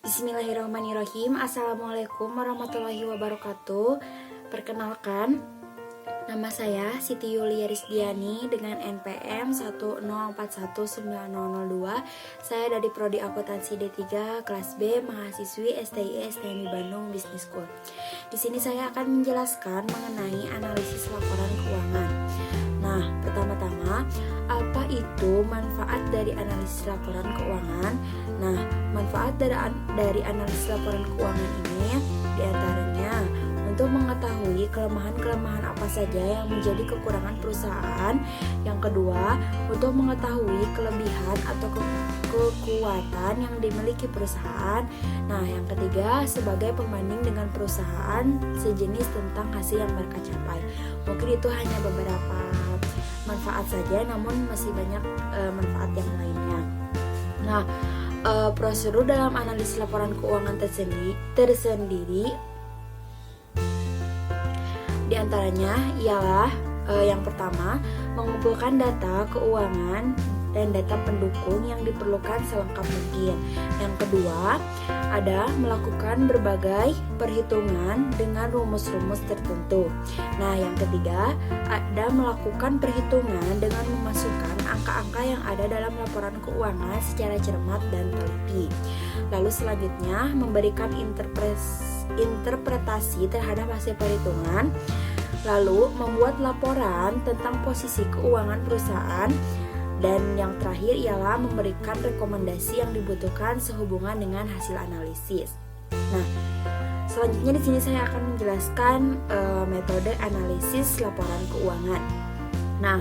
Bismillahirrahmanirrahim. Assalamualaikum warahmatullahi wabarakatuh. Perkenalkan, nama saya Siti Yulia Rizdiani dengan NPM 1041902. Saya dari Prodi Akuntansi D3 kelas B, mahasiswi STI STMI Bandung Business School. Di sini saya akan menjelaskan mengenai analisis laporan keuangan. Nah, pertama-tama, apa itu manfaat dari analisis laporan keuangan? Nah, manfaat dari analisis laporan keuangan ini diantaranya untuk mengetahui kelemahan-kelemahan apa saja yang menjadi kekurangan perusahaan. Yang kedua, untuk mengetahui kelebihan atau kekuatan yang dimiliki perusahaan. Nah, yang ketiga, sebagai pembanding dengan perusahaan sejenis tentang hasil yang mereka capai. Mungkin itu hanya beberapa manfaat saja, namun masih banyak manfaat yang lainnya. Nah, prosedur dalam analisis laporan keuangan tersendiri diantaranya ialah yang pertama, mengumpulkan data keuangan dan data pendukung yang diperlukan selengkap mungkin. Yang kedua, ada melakukan berbagai perhitungan dengan rumus-rumus tertentu. Nah, yang ketiga, ada melakukan perhitungan dengan memasukkan angka-angka yang ada dalam laporan keuangan secara cermat dan teliti. Lalu selanjutnya, memberikan interpretasi terhadap hasil perhitungan. Lalu membuat laporan tentang posisi keuangan perusahaan. Dan yang terakhir ialah memberikan rekomendasi yang dibutuhkan sehubungan dengan hasil analisis. Nah, selanjutnya di sini saya akan menjelaskan metode analisis laporan keuangan. Nah,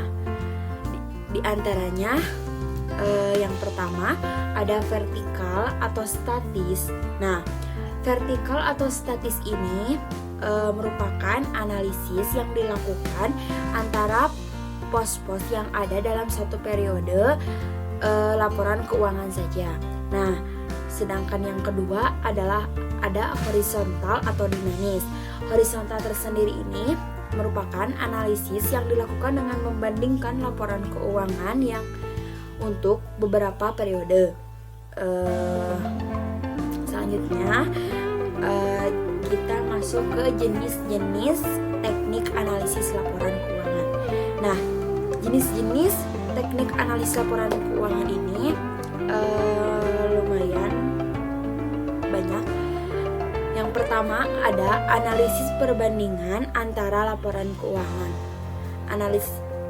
di antaranya yang pertama ada vertikal atau statis. Nah, vertikal atau statis ini merupakan analisis yang dilakukan antara pos-pos yang ada dalam satu periode laporan keuangan saja. Nah, sedangkan yang kedua adalah ada horizontal atau dinamis. Horizontal tersendiri ini merupakan analisis yang dilakukan dengan membandingkan laporan keuangan yang untuk beberapa periode. Selanjutnya kita masuk ke jenis-jenis teknik analisis laporan keuangan. Nah, jenis-jenis teknik analisis laporan keuangan ini lumayan banyak. Yang pertama ada analisis perbandingan antara laporan keuangan.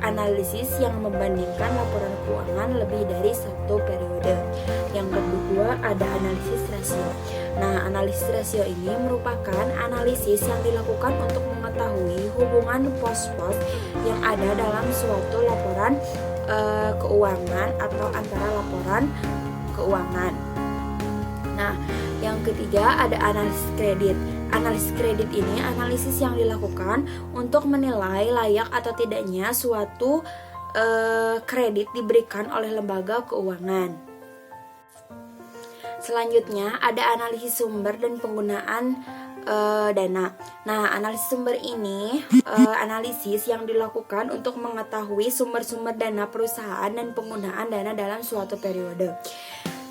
Analisis yang membandingkan laporan keuangan lebih dari satu periode. Yang kedua ada analisis rasio. Nah, analisis rasio ini merupakan analisis yang dilakukan untuk mengetahui hubungan pos-pos yang ada dalam suatu laporan keuangan atau antara laporan keuangan. Nah, yang ketiga ada analisis kredit. Analisis kredit ini analisis yang dilakukan untuk menilai layak atau tidaknya suatu kredit diberikan oleh lembaga keuangan. Selanjutnya ada analisis sumber dan penggunaan dana. Nah, analisis sumber ini analisis yang dilakukan untuk mengetahui sumber-sumber dana perusahaan dan penggunaan dana dalam suatu periode.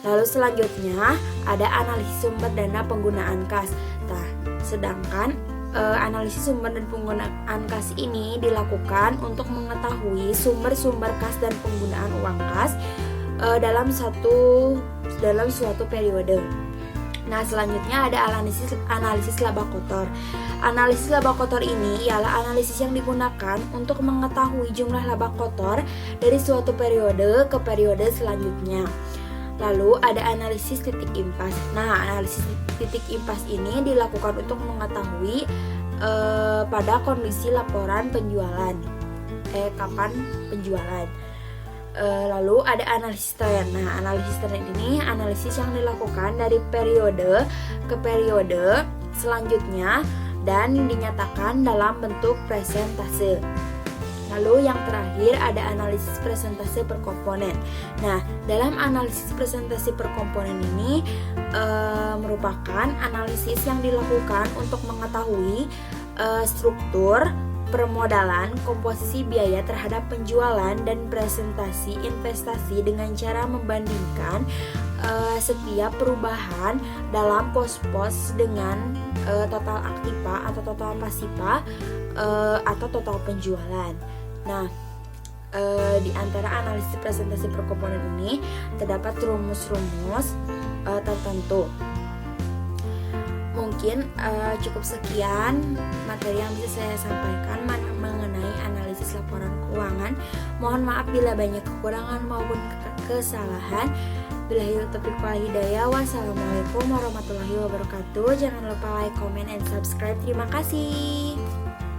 Lalu selanjutnya ada analisis sumber dana penggunaan kas. Nah, sedangkan analisis sumber dan penggunaan kas ini dilakukan untuk mengetahui sumber-sumber kas dan penggunaan uang kas dalam suatu periode. Nah, selanjutnya ada analisis laba kotor. Analisis laba kotor ini ialah analisis yang digunakan untuk mengetahui jumlah laba kotor dari suatu periode ke periode selanjutnya. Lalu ada analisis titik impas. Nah, analisis titik impas ini dilakukan untuk mengetahui pada kondisi laporan penjualan. Kapan penjualan. Lalu ada analisis tren. Nah, analisis tren ini analisis yang dilakukan dari periode ke periode selanjutnya dan dinyatakan dalam bentuk presentase. Lalu yang terakhir ada analisis presentase per komponen. Nah, dalam analisis presentase per komponen ini merupakan analisis yang dilakukan untuk mengetahui struktur permodalan, komposisi biaya terhadap penjualan, dan presentasi investasi dengan cara membandingkan setiap perubahan dalam pos-pos dengan total aktiva atau total pasiva atau total penjualan. Nah, di antara analisis presentasi per komponen ini terdapat rumus-rumus tertentu. Mungkin cukup sekian materi yang bisa saya sampaikan mengenai analisis laporan keuangan. Mohon maaf bila banyak kekurangan maupun kesalahan. Billahi taufiq wal hidayah. Wassalamualaikum warahmatullahi wabarakatuh. Jangan lupa like, comment, and subscribe. Terima kasih.